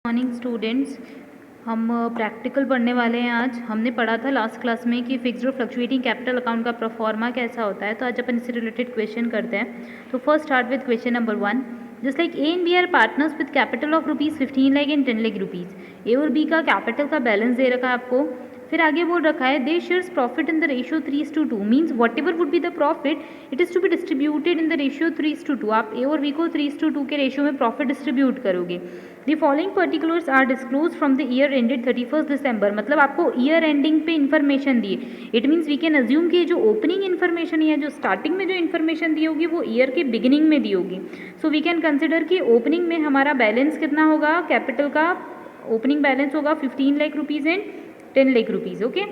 Morning students, हम practical पढ़ने वाले हैं। आज हमने पढ़ा था लास्ट क्लास में कि फिक्स्ड और फ्लक्चुएटिंग कैपिटल अकाउंट का प्रोफॉर्मा कैसा होता है। तो आज अपन इससे रिलेटेड क्वेश्चन करते हैं। तो first start with question number 1। Just like A and B are partners with capital of ₹15 lakh and 10 lakh rupees. A और बी का कैपिटल का बैलेंस दे रखा है आपको। फिर आगे बोल रखा है they shares profit in the ratio 3:2 means whatever would be the profit it is to be distributed in the ratio 3:2। आप ए और बी को 3:2 के रेशियो में प्रॉफिट डिस्ट्रीब्यूट करोगे। The following particulars are disclose from the year ended 31 December. मतलब आपको year ending पे information दी है। It means we can assume कि जो ओपनिंग इन्फॉर्मेशन है, जो स्टार्टिंग में जो इन्फॉर्मेशन दी होगी वो ईयर के बिगिनिंग में दी होगी। सो वी कैन कंसिडर कि ओपनिंग में हमारा बैलेंस कितना होगा, कैपिटल का ओपनिंग बैलेंस होगा 15 lakh rupees and 10 lakh rupees. Okay,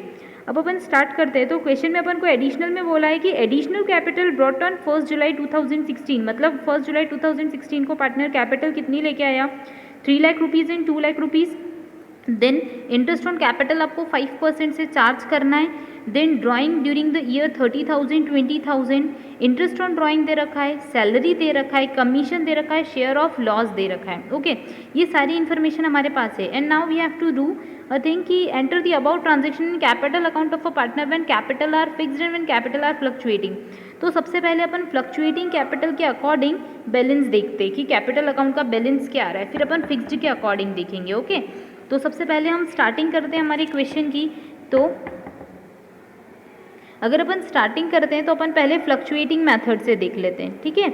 अब अपन स्टार्ट करते हैं। तो क्वेश्चन में अपन को एडिशनल में बोला है कि एडिशनल कैपिटल ब्रॉट ऑन 1 जुलाई 2016। मतलब 1 जुलाई 2016 को पार्टनर कैपिटल कितनी लेके आया, 3 lakh rupees and 2 lakh rupees. Then interest on capital आपको 5% से चार्ज करना है। Then drawing during the year 30,000 20,000। Interest on drawing दे रखा है, सैलरी दे रखा है, कमीशन दे रखा है, शेयर ऑफ लॉस दे रखा है। ओके, ये सारी इन्फॉर्मेशन हमारे पास है। And now we have to do a thing कि enter the above transaction in capital account of a partner when capital are fixed and when capital are fluctuating। तो सबसे पहले अपन फ्लक्चुएटिंग कैपिटल के अकॉर्डिंग बैलेंस देखते हैं कि capital account का balance क्या आ रहा है, फिर अपन फिक्स्ड के अकॉर्डिंग देखेंगे। ओके, तो सबसे पहले हम स्टार्टिंग करते हैं हमारी क्वेश्चन की। तो अगर अपन स्टार्टिंग करते हैं तो अपन पहले फ्लक्चुएटिंग मेथड से देख लेते हैं। ठीक है,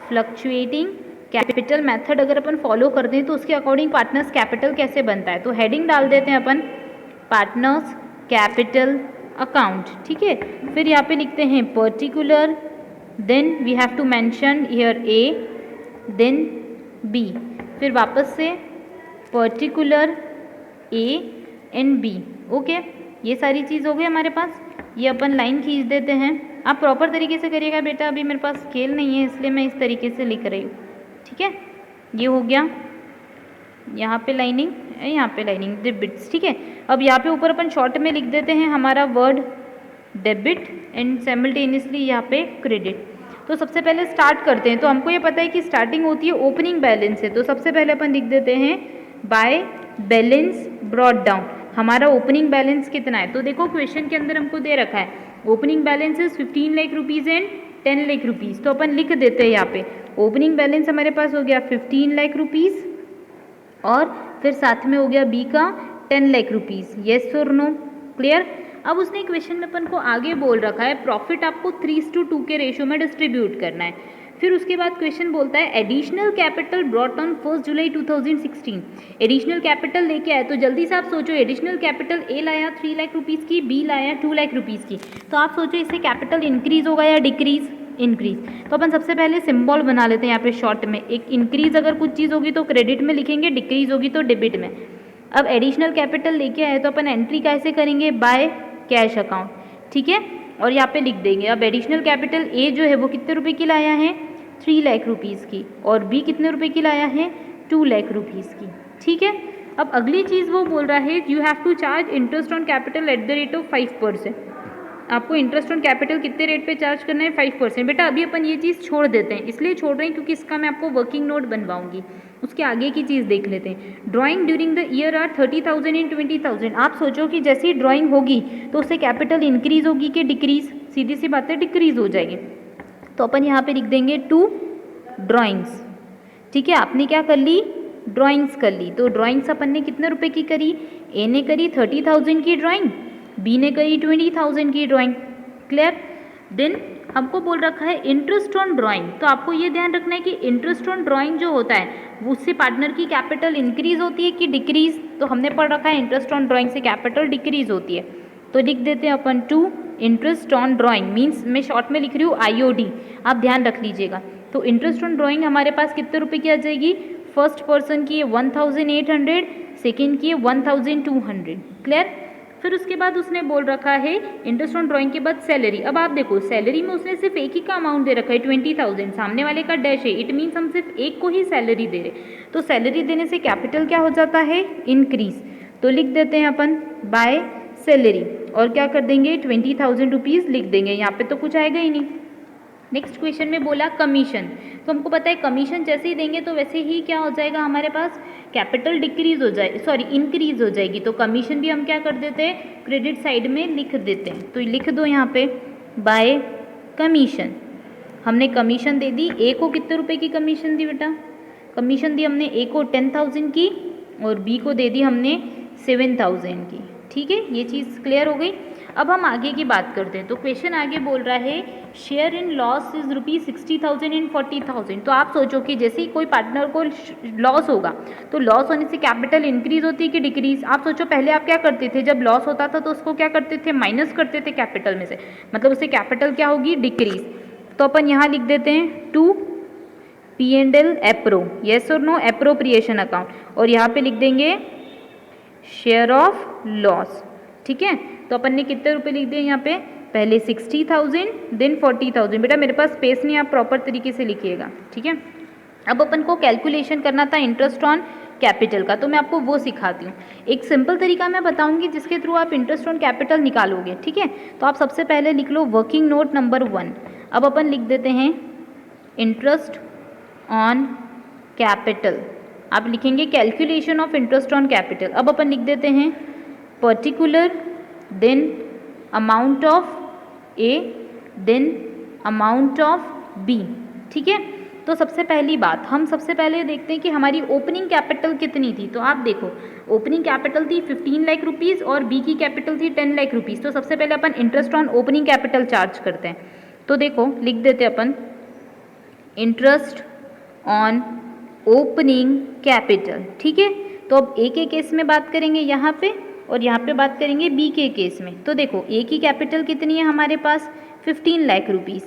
फ्लक्चुएटिंग कैपिटल मेथड अगर अपन फॉलो करते हैं तो उसके अकॉर्डिंग पार्टनर्स कैपिटल कैसे बनता है। तो हेडिंग डाल देते हैं अपन पार्टनर्स कैपिटल अकाउंट। ठीक है, फिर यहाँ पे लिखते हैं particular, then we have to mention here A, then B, फिर वापस से particular A and B. Okay, ये सारी चीज़ हो गई हमारे पास। ये अपन लाइन खींच देते हैं। आप प्रॉपर तरीके से करिएगा बेटा, अभी मेरे पास स्केल नहीं है इसलिए मैं इस तरीके से लिख रही हूँ। ठीक है, ये हो गया, यहाँ पे लाइनिंग, यहाँ पे लाइनिंग, डेबिट्स। ठीक है, अब यहाँ पे ऊपर अपन शॉर्ट में लिख देते हैं हमारा वर्ड डेबिट एंड साइमल्टेनियसली यहाँ पे क्रेडिट। तो सबसे पहले स्टार्ट करते हैं। तो हमको ये पता है कि स्टार्टिंग होती है ओपनिंग बैलेंस से। तो सबसे पहले अपन लिख देते हैं बाय बैलेंस ब्रॉट डाउन। हमारा ओपनिंग बैलेंस कितना है, तो देखो क्वेश्चन के अंदर हमको दे रखा है opening balance is 15 lakh rupees and 10 lakh rupees. तो अपन लिख देते हैं यहाँ पे ओपनिंग बैलेंस हमारे पास हो गया 15 लाख रुपीज़ और फिर साथ में हो गया बी का 10 लाख रुपीज़। येस और नो, क्लियर। अब उसने क्वेश्चन में अपन को आगे बोल रखा है प्रॉफिट आपको 3:2 के रेशियो में डिस्ट्रीब्यूट करना है। फिर उसके बाद क्वेश्चन बोलता है additional capital brought on 1 July 2016। Additional capital लेके आए, तो जल्दी से आप सोचो एडिशनल कैपिटल ए लाया 3 लाख रुपीज़ की, बी लाया 2 लाख रुपीज़ की। तो आप सोचो इससे कैपिटल इंक्रीज होगा या डिक्रीज, इंक्रीज। तो अपन सबसे पहले सिंबल बना लेते हैं यहाँ पे शॉर्ट में। एक इंक्रीज अगर कुछ चीज़ होगी तो क्रेडिट में लिखेंगे, डिक्रीज होगी तो डेबिट में। अब एडिशनल कैपिटल लेके आए तो अपन एंट्री कैसे करेंगे, बाय कैश अकाउंट। ठीक है, और यहाँ पे लिख देंगे अब एडिशनल कैपिटल ए जो है वो कितने रुपए की लाया है, 3 लाख रुपीज़ की, और बी कितने रुपए की लाया है, 2 लाख रुपीज़ की। ठीक है, अब अगली चीज़ वो बोल रहा है you have to charge interest on capital at the rate of 5%। आपको इंटरेस्ट ऑन कैपिटल कितने रेट पे चार्ज करना है, 5%। बेटा अभी अपन ये चीज़ छोड़ देते हैं, इसलिए छोड़ रहे हैं क्योंकि इसका मैं आपको वर्किंग नोट बनवाऊंगी। उसके आगे की चीज़ देख लेते हैं। Drawing during the year are 30,000 and 20,000। आप सोचो कि जैसे ही ड्राइंग होगी तो उससे कैपिटल इंक्रीज होगी कि डिक्रीज, सीधी सी बात है डिक्रीज हो जाएगी। तो अपन यहाँ पे लिख देंगे 2 ड्राइंग्स। ठीक है, आपने क्या कर ली, ड्राइंग्स कर ली। तो ड्राइंग्स अपन ने कितने रुपए की करी, ए ने करी 30,000 की ड्राइंग, बी ने करी 20,000 की ड्राइंग। क्लियर। देन हमको बोल रखा है इंटरेस्ट ऑन ड्राइंग। तो आपको ये ध्यान रखना है कि इंटरेस्ट ऑन ड्राइंग जो होता है उससे पार्टनर की कैपिटल इंक्रीज होती है कि डिक्रीज। तो हमने पढ़ रखा है इंटरेस्ट ऑन ड्राइंग से कैपिटल डिक्रीज होती है। तो लिख देते हैं अपन 2 इंटरेस्ट ऑन ड्राइंग, मीन्स मैं शॉर्ट में लिख रही हूँ IOD, आप ध्यान रख लीजिएगा। तो इंटरेस्ट ऑन ड्राइंग हमारे पास कितने रुपए की आ जाएगी, फर्स्ट पर्सन की है 1800, सेकेंड की है 1200। क्लियर। फिर उसके बाद उसने बोल रखा है इंटरेस्ट ऑन ड्राइंग के बाद सैलरी। अब आप देखो सैलरी में उसने सिर्फ एक ही का अमाउंट दे रखा है 20,000, सामने वाले का डैश है, इट मीन्स हम सिर्फ एक को ही सैलरी दे रहे। तो सैलरी देने से कैपिटल क्या हो जाता है, इंक्रीज। तो लिख देते हैं अपन बाय सैलरी और क्या कर देंगे 20,000 रुपीज़ लिख देंगे। यहाँ पे तो कुछ आएगा ही नहीं, नेक्स्ट क्वेश्चन में बोला कमीशन, तो हमको पता है कमीशन जैसे ही देंगे तो वैसे ही क्या हो जाएगा हमारे पास, कैपिटल डिक्रीज हो जाए, सॉरी इंक्रीज हो जाएगी। तो कमीशन भी हम क्या कर देते हैं, क्रेडिट साइड में लिख देते हैं। तो लिख दो यहाँ पे बाय कमीशन। हमने कमीशन दे दी, ए को कितने रुपए की कमीशन दी बेटा, कमीशन दी हमने ए को 10,000 की और बी को दे दी हमने 7,000 की। ठीक है, ये चीज़ क्लियर हो गई। अब हम आगे की बात करते हैं। तो क्वेश्चन आगे बोल रहा है शेयर इन लॉस इज ₹60,000 इन 40,000। तो आप सोचो कि जैसे ही कोई पार्टनर को लॉस होगा तो लॉस होने से कैपिटल इंक्रीज होती है कि डिक्रीज। आप सोचो पहले आप क्या करते थे, जब लॉस होता था तो उसको क्या करते थे, माइनस करते थे कैपिटल में से, मतलब उससे कैपिटल क्या होगी, डिक्रीज। तो अपन यहाँ लिख देते हैं टू P&L एप्रो, येस और नो, एप्रोप्रिएशन अकाउंट, और यहाँ पे लिख देंगे शेयर ऑफ लॉस। ठीक है, तो अपन ने कितने रुपए लिख दिए यहाँ पे, पहले 60,000 देन 40,000। बेटा मेरे पास स्पेस नहीं, आप प्रॉपर तरीके से लिखिएगा। ठीक है, अब अपन को कैलकुलेशन करना था इंटरेस्ट ऑन कैपिटल का, तो मैं आपको वो सिखाती हूँ। एक सिंपल तरीका मैं बताऊंगी जिसके थ्रू आप इंटरेस्ट ऑन कैपिटल निकालोगे। ठीक है, तो आप सबसे पहले लिख लो वर्किंग नोट नंबर 1। अब अपन लिख देते हैं इंटरेस्ट ऑन कैपिटल, आप लिखेंगे calculation of interest on capital. अब अपन लिख देते हैं particular then amount of A then amount of B. ठीक है, तो सबसे पहली बात हम सबसे पहले देखते हैं कि हमारी ओपनिंग कैपिटल कितनी थी। तो आप देखो ओपनिंग कैपिटल थी 15 लाख रुपीज़ और बी की कैपिटल थी 10 लाख रुपीज़। तो सबसे पहले अपन interest on opening capital charge करते हैं। तो देखो लिख देते हैं अपन इंटरेस्ट ऑन ओपनिंग कैपिटल। ठीक है, तो अब ए के केस में बात करेंगे यहाँ पे और यहाँ पे बात करेंगे बी के केस में। तो देखो ए की कैपिटल कितनी है हमारे पास, 15 लाख रुपीज़।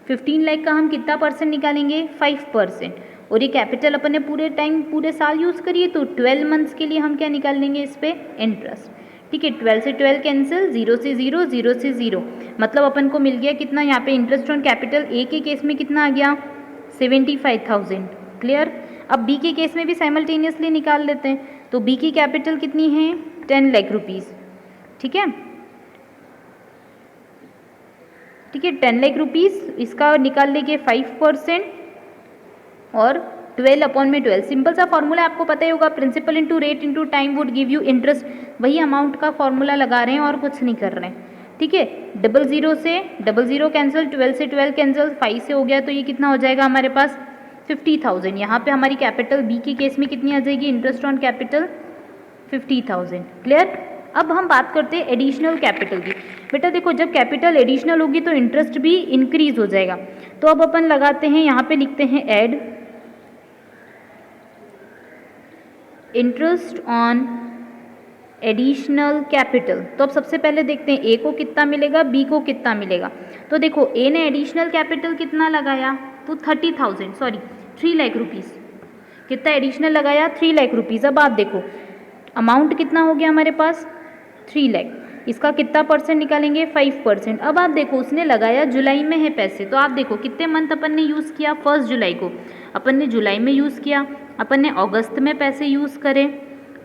15 लाख का हम कितना परसेंट निकालेंगे, 5%। और ये कैपिटल अपन ने पूरे टाइम पूरे साल यूज़ करिए तो 12 मंथ्स के लिए हम क्या निकाल लेंगे इस पर, इंटरेस्ट। ठीक है, 12 से 12 कैंसिल, 0 से 0, 0 से 0, मतलब अपन को मिल गया कितना यहाँ पे इंटरेस्ट ऑन कैपिटल ए के केस में कितना आ गया, 75,000। क्लियर। अब बी के केस में भी साइमल्टेनियसली निकाल लेते हैं। तो बी की कैपिटल कितनी है, 10 लाख रुपीज़। ठीक है, ठीक है, 10 लाख रुपीज़, इसका निकाल लेंगे 5% और 12/12। सिंपल सा फॉर्मूला आपको पता ही होगा, principal into rate into time would give you interest. वही अमाउंट का फॉर्मूला लगा रहे हैं और कुछ नहीं कर रहे हैं। ठीक है, 00 से 00 कैंसिल, 12 से 12 कैंसिल, 5 से हो गया, तो ये कितना हो जाएगा हमारे पास 50,000। यहाँ पे हमारी कैपिटल बी के केस में कितनी आ जाएगी, इंटरेस्ट ऑन कैपिटल 50,000। क्लियर। अब हम बात करते हैं एडिशनल कैपिटल की। बेटा देखो जब कैपिटल एडिशनल होगी तो इंटरेस्ट भी इंक्रीज हो जाएगा। तो अब अपन लगाते हैं यहाँ पे लिखते हैं add interest on additional capital. तो अब सबसे पहले देखते हैं ए को कितना मिलेगा, बी को कितना मिलेगा। तो देखो ए ने एडिशनल कैपिटल कितना लगाया, तो 30,000 सॉरी 3 लाख रुपीज़। कितना एडिशनल लगाया, 3 लाख रुपीज़। अब आप देखो अमाउंट कितना हो गया हमारे पास, 3 लाख। इसका कितना परसेंट निकालेंगे, 5%। अब आप देखो उसने लगाया जुलाई में है पैसे, तो आप देखो कितने मंथ अपन ने यूज़ किया, 1 जुलाई को अपन ने जुलाई में यूज़ किया, अपन ने अगस्त में पैसे यूज़ करे,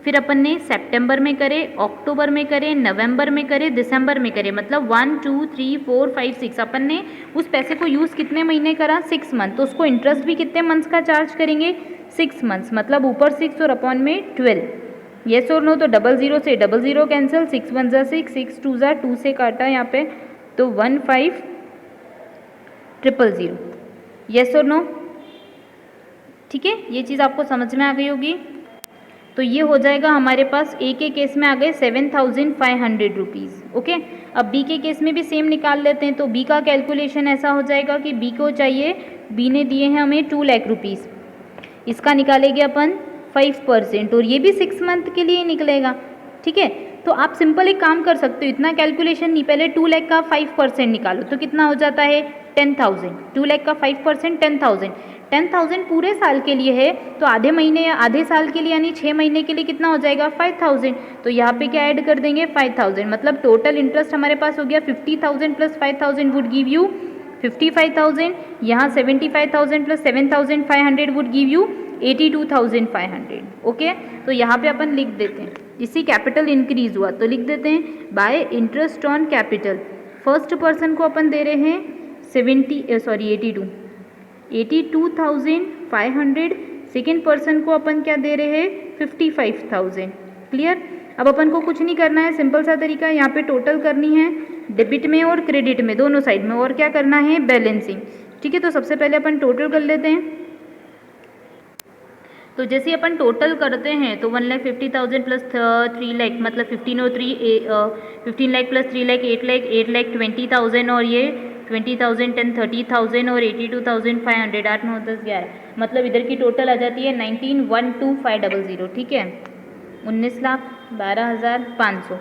फिर अपन ने सितंबर में करे, अक्टूबर में करे, नवंबर में करे, दिसंबर में करे, मतलब 1 2 3 4 5 6 अपन ने उस पैसे को यूज़ कितने महीने करा, 6 मंथ। तो उसको इंटरेस्ट भी कितने मंथ्स का चार्ज करेंगे, 6 मंथ्स, मतलब ऊपर 6 और अपॉन में 12। येस और नो, तो 00 से 00 कैंसिल, 6 1 जा 6, 6 2 जा 2 से काटा यहाँ पे, तो 15,000। येस और नो, ठीक है, ये चीज़ आपको समझ में आ गई होगी। तो ये हो जाएगा हमारे पास ए के केस में आ गए 7,500 रुपीज़। ओके, अब बी के केस में भी सेम निकाल लेते हैं। तो बी का कैलकुलेशन ऐसा हो जाएगा कि बी को चाहिए, बी ने दिए हैं हमें 2 लाख रुपीज़, इसका निकालेंगे अपन 5% और ये भी 6 मंथ के लिए निकलेगा। ठीक है, तो आप सिंपल एक काम कर सकते हो, इतना कैलकुलेशन नहीं, पहले 2 लाख का 5% निकालो तो कितना हो जाता है 10,000। 2 लाख का 5% 10,000। 10,000 पूरे साल के लिए है, तो आधे महीने या आधे साल के लिए यानी 6 महीने के लिए कितना हो जाएगा 5,000। तो यहाँ पे क्या ऐड कर देंगे 5,000, मतलब टोटल इंटरेस्ट हमारे पास हो गया 50,000 प्लस 5,000 वुड गिव यू 55,000। यहाँ 75,000 plus 7,500 would give you 82,500। Okay, तो यहाँ पे अपन लिख देते हैं, इसी कैपिटल इंक्रीज हुआ तो लिख देते हैं bye interest on capital. First person को अपन दे रहे हैं 82,500, सेकेंड पर्सन को अपन क्या दे रहे हैं 55,000। क्लियर। अब अपन को कुछ नहीं करना है, सिंपल सा तरीका है, यहाँ पे टोटल करनी है डेबिट में और क्रेडिट में, दोनों साइड में, और क्या करना है बैलेंसिंग। ठीक है, तो सबसे पहले अपन टोटल कर लेते हैं। तो जैसे अपन टोटल करते हैं तो 1,50,000 प्लस 3 लाख मतलब 15 लाख प्लस 3 लाख 8 लाख 20,000 और ये 20,000 10 30,000 और 82,500 8 9 10 11 मतलब इधर की टोटल आ जाती है 19,12,500। ठीक है, 19,12,500।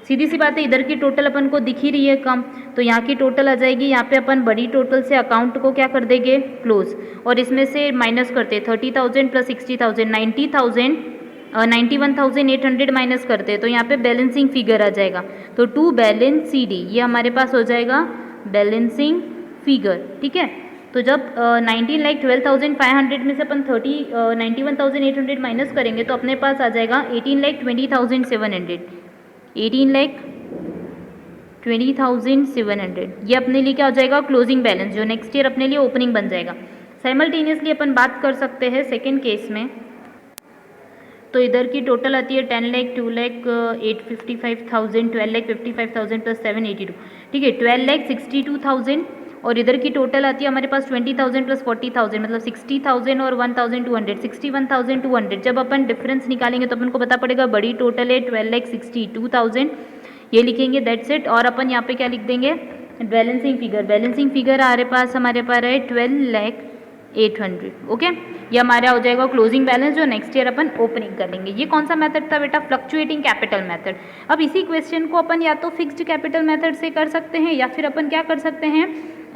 सीधी सी बात है, इधर की टोटल अपन को दिख ही रही है कम, तो यहाँ की टोटल आ जाएगी। यहाँ पे अपन बड़ी टोटल से अकाउंट को क्या कर देंगे क्लोज, और इसमें से माइनस करते 30,000 प्लस 60,000 91,800 माइनस करते तो यहाँ पे बैलेंसिंग फिगर आ जाएगा। तो टू बैलेंस CD ये हमारे पास हो जाएगा बैलेंसिंग फिगर। ठीक है, तो जब 19,12,500 में से अपन 91,800 माइनस करेंगे तो अपने पास आ जाएगा 18,20,700 18,20,700। ये अपने लिए क्या हो जाएगा क्लोजिंग बैलेंस, जो नेक्स्ट ईयर अपने लिए ओपनिंग बन जाएगा। साइमल्टेनियसली अपन बात कर सकते हैं सेकेंड केस में, तो इधर की टोटल आती है 10 लाख 2 लाख 855,000 12 लाख 55,000 प्लस 782। ठीक है, 12 लाख 62,000 और इधर की टोटल आती है हमारे पास 20,000 प्लस 40,000 मतलब 60,000 और 1,200 61,200। जब अपन डिफरेंस निकालेंगे तो अपन को पता पड़ेगा बड़ी टोटल है 12 लाख 62,000, ये लिखेंगे दैट्स इट। और अपन यहाँ पे क्या लिख देंगे बैलेंसिंग फिगर, बैलेंसिंग फिगर हमारे पास है 12,08,000। ओके, ये हमारा हो जाएगा क्लोजिंग बैलेंस जो नेक्स्ट ईयर अपन ओपनिंग कर लेंगे। ये कौन सा मेथड था बेटा फ्लक्चुएटिंग कैपिटल मेथड। अब इसी क्वेश्चन को अपन या तो फिक्स्ड कैपिटल मेथड से कर सकते हैं या फिर अपन क्या कर सकते हैं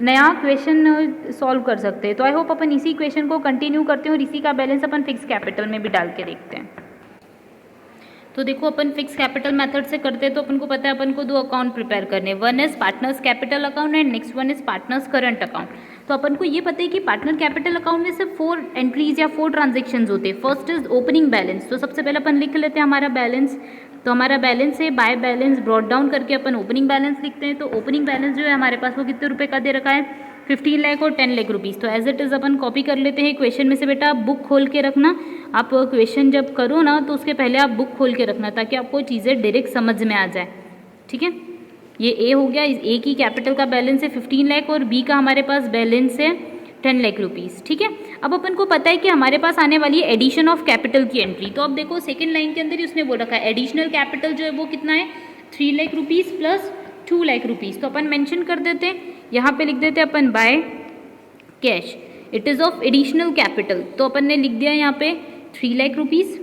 नया क्वेश्चन सॉल्व कर सकते हैं। तो आई होप अपन इसी क्वेश्चन को कंटिन्यू करते हैं और इसी का बैलेंस अपन फिक्स कैपिटल में भी डाल के देखते हैं। तो देखो अपन फिक्स कैपिटल मेथड से करते हैं तो अपन को पता है अपन को 2 अकाउंट प्रिपेयर करने, one is partners capital account and next one is partners current account. तो अपन को ये पता है कि पार्टनर कैपिटल अकाउंट में सिर्फ 4 एंट्रीज या 4 ट्रांजेक्शन्स होते हैं। फर्स्ट इज ओपनिंग बैलेंस, तो सबसे पहले अपन लिख लेते हैं हमारा बैलेंस। तो हमारा बैलेंस है बाय बैलेंस ब्रॉट डाउन करके अपन ओपनिंग बैलेंस लिखते हैं। तो ओपनिंग बैलेंस जो है हमारे पास वो कितने रुपए का दे रखा है 15 लाख और 10 लाख रुपीज़। तो एज इट इज़ अपन कॉपी कर लेते हैं क्वेश्चन में से। बेटा आप बुक खोल के रखना, आप क्वेश्चन जब करो ना तो उसके पहले आप बुक खोल के रखना ताकि आपको चीज़ें डायरेक्ट समझ में आ जाए। ठीक है, ये ए हो गया, ए की कैपिटल का बैलेंस है 15 लाख और बी का हमारे पास बैलेंस है 10 लाख रुपीज़। ठीक है, अब अपन को पता है कि हमारे पास आने वाली है एडिशन ऑफ कैपिटल की एंट्री। तो अब देखो सेकेंड लाइन के अंदर ही उसने बोल रखा है एडिशनल कैपिटल जो है वो कितना है 3 lakh rupees plus 2 lakh rupees. तो अपन मेंशन कर देते हैं, यहाँ पे लिख देते हैं अपन by cash it is of additional capital. तो अपन ने लिख दिया यहाँ पे 3 लाख रुपीज़,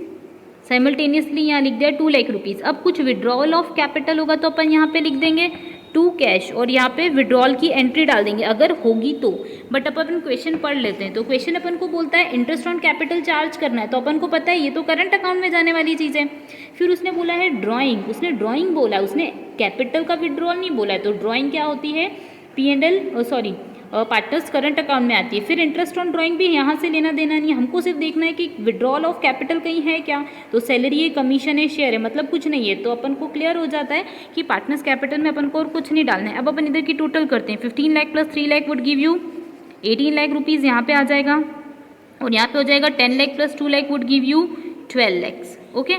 साइमल्टेनियसली यहाँ लिख दिया 2 लाख रुपीज़। अब कुछ विड्रॉल ऑफ कैपिटल होगा तो अपन यहाँ पे लिख देंगे 2 कैश और यहाँ पे विड्रॉल की एंट्री डाल देंगे अगर होगी तो। बट अब अपन क्वेश्चन पढ़ लेते हैं। तो क्वेश्चन अपन को बोलता है इंटरेस्ट ऑन कैपिटल चार्ज करना है, तो अपन को पता है ये तो करंट अकाउंट में जाने वाली चीज़ है। फिर उसने बोला है ड्राइंग, उसने ड्राइंग बोला, उसने कैपिटल का विड्रॉल नहीं बोला है। तो ड्राइंग क्या होती है P&L पार्टनर्स करंट अकाउंट में आती है। फिर इंटरेस्ट ऑन ड्राइंग भी यहाँ से लेना देना नहीं, हमको सिर्फ देखना है कि विड्रॉल ऑफ कैपिटल कहीं है क्या। तो सैलरी है, कमीशन है, शेयर है, मतलब कुछ नहीं है। तो अपन को क्लियर हो जाता है कि पार्टनर्स कैपिटल में अपन को और कुछ नहीं डालना है। अब अपन इधर की टोटल करते हैं 15 lakh plus 3 lakh would give you 18 lakh rupees यहाँ पे आ जाएगा और यहाँ पे हो जाएगा 10 lakh plus 2 lakh would give you 12 lakhs. Okay,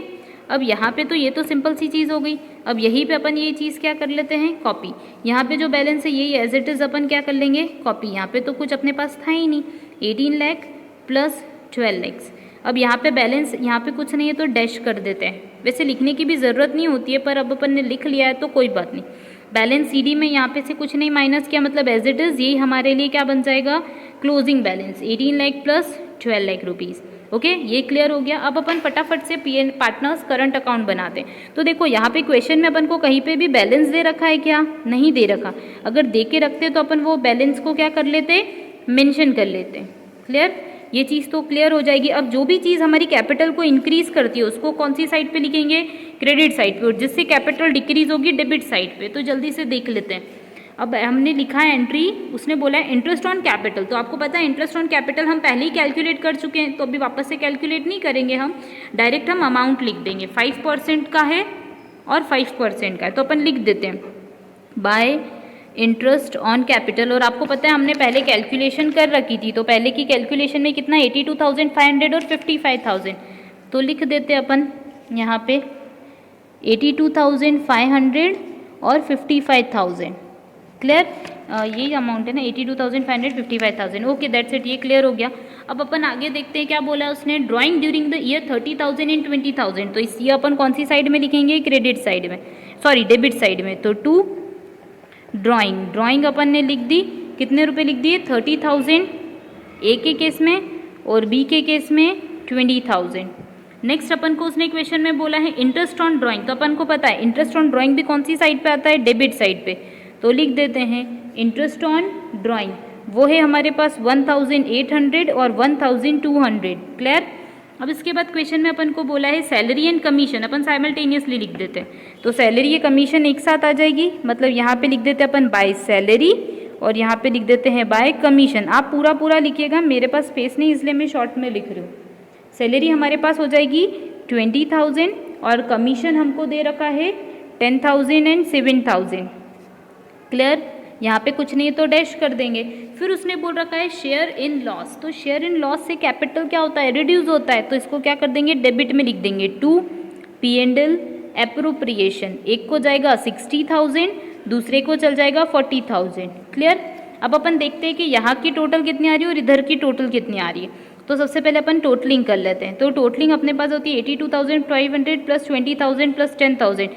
अब यहाँ पे तो ये तो सिंपल सी चीज़ हो गई। अब यहीं पे अपन ये चीज़ क्या कर लेते हैं कॉपी। यहाँ पे जो बैलेंस है यही एज इट इज़ अपन क्या कर लेंगे कॉपी। यहाँ पे तो कुछ अपने पास था ही नहीं, 18 लाख प्लस 12 लैक्स। अब यहाँ पे बैलेंस यहाँ पे कुछ नहीं है तो डैश कर देते हैं। वैसे लिखने की भी ज़रूरत नहीं होती है पर अब अपन ने लिख लिया है तो कोई बात नहीं। बैलेंस CD में यहाँ पे से कुछ नहीं माइनस किया मतलब एज इट इज़ यही हमारे लिए क्या बन जाएगा closing balance 18 lakh plus 12 lakh rupees. Okay, ये क्लियर हो गया। अब अपन फटाफट से पार्टनर्स करंट अकाउंट बनाते हैं। तो देखो यहाँ पे क्वेश्चन में अपन को कहीं पे भी बैलेंस दे रखा है क्या, नहीं दे रखा। अगर दे के रखते तो अपन वो बैलेंस को क्या कर लेते मेंशन कर लेते। क्लियर, ये चीज़ तो क्लियर हो जाएगी। अब जो भी चीज़ हमारी कैपिटल को इंक्रीज करती है उसको कौन सी साइड पे लिखेंगे क्रेडिट साइड पे, और जिससे कैपिटल डिक्रीज होगी डेबिट साइड पे। तो जल्दी से देख लेते हैं। अब हमने लिखा है एंट्री, उसने बोला है इंटरेस्ट ऑन कैपिटल। तो आपको पता है इंटरेस्ट ऑन कैपिटल हम पहले ही कैलकुलेट कर चुके हैं, तो अभी वापस से कैलकुलेट नहीं करेंगे हम, डायरेक्ट हम अमाउंट लिख देंगे। 5% का है और 5% का है तो अपन लिख देते हैं बाय इंटरेस्ट ऑन कैपिटल, और आपको पता है हमने पहले कैलकुलेशन कर रखी थी, तो पहले की कैलकुलेशन में कितना 82,500 और 55,000, तो लिख देते अपन यहाँ पे 82,500 और 55,000। क्लियर, यही अमाउंट है ना 82,500 55,000। ओके दैट्स इट, ये क्लियर हो गया। अब अपन आगे देखते हैं क्या बोला है उसने। Drawing during the year 30,000 and 20,000, तो इस ये अपन कौन सी साइड में लिखेंगे, क्रेडिट साइड में, सॉरी डेबिट साइड में। तो टू ड्राइंग अपन ने लिख दी, कितने रुपए लिख दिए 30,000 ए के केस में और बी के केस में 20,000। नेक्स्ट अपन को उसने क्वेश्चन में बोला है इंटरेस्ट ऑन ड्राइंग, तो अपन को पता है इंटरेस्ट ऑन ड्राइंग भी कौन सी साइड पे आता है, डेबिट साइड पे, तो लिख देते हैं इंटरेस्ट ऑन ड्राइंग वो है हमारे पास 1,800 और 1,200। क्लियर। अब इसके बाद क्वेश्चन में अपन को बोला है salary and commission, upon simultaneously लिख देते हैं, तो सैलरी या कमीशन एक साथ आ जाएगी, मतलब यहाँ पे लिख देते हैं अपन बाय सैलरी और यहाँ पे लिख देते हैं बाय कमीशन। आप पूरा पूरा लिखिएगा, मेरे पास स्पेस नहीं इसलिए मैं शॉर्ट में लिख रही हूँ। सैलरी हमारे पास हो जाएगी 20,000 और कमीशन हमको दे रखा है 10,000 एंड 7,000। क्लियर, यहाँ पे कुछ नहीं है तो डैश कर देंगे। फिर उसने बोल रखा है शेयर इन लॉस, तो शेयर इन लॉस से कैपिटल क्या होता है, रिड्यूस होता है, तो इसको क्या कर देंगे डेबिट में लिख देंगे। टू P&L एप्रोप्रिएशन, एक को जाएगा 60,000, दूसरे को चल जाएगा 40,000। क्लियर। अब अपन देखते हैं कि यहाँ की टोटल कितनी आ रही है और इधर की टोटल कितनी आ रही है। तो सबसे पहले अपन टोटलिंग कर लेते हैं, तो टोटलिंग अपने पास होती है 82,500 प्लस 20,000 प्लस 10,000,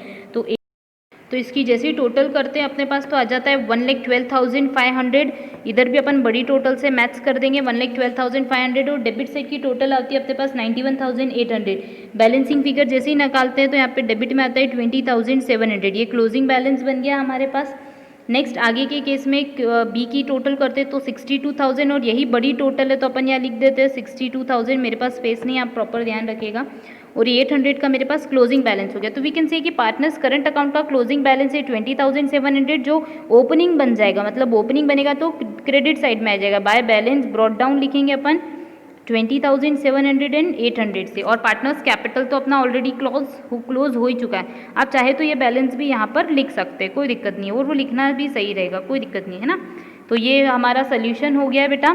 तो इसकी जैसे टोटल करते हैं अपने पास तो आ जाता है 1,12,500। इधर भी अपन बड़ी टोटल से मैथ्स कर देंगे 1,12,500 और डेबिट साइड की टोटल आती है अपने पास 91,800। बैलेंसिंग फिगर जैसे ही निकालते हैं तो यहाँ पे डेबिट में आता है 20,700, ये क्लोजिंग बैलेंस बन गया हमारे पास। नेक्स्ट आगे के केस में बी की टोटल करते हैं तो 62,000 और यही बड़ी टोटल है तो अपन यहाँ लिख देते हैं 62,000, मेरे पास स्पेस नहीं, आप प्रॉपर ध्यान रखिएगा। और 800 का मेरे पास क्लोजिंग बैलेंस हो गया। तो वी कैन से कि पार्टनर्स करंट अकाउंट का क्लोजिंग बैलेंस है 20,700, जो ओपनिंग बन जाएगा, मतलब ओपनिंग बनेगा तो क्रेडिट साइड में आ जाएगा। बाय बैलेंस ब्रॉट डाउन लिखेंगे अपन 20,700 एंड 800 से, और पार्टनर्स कैपिटल तो अपना ऑलरेडी क्लोज हो ही चुका है। आप चाहे तो ये बैलेंस भी यहाँ पर लिख सकते हैं, कोई दिक्कत नहीं है, और वो लिखना भी सही रहेगा, कोई दिक्कत नहीं है ना। तो ये हमारा सोल्यूशन हो गया है बेटा।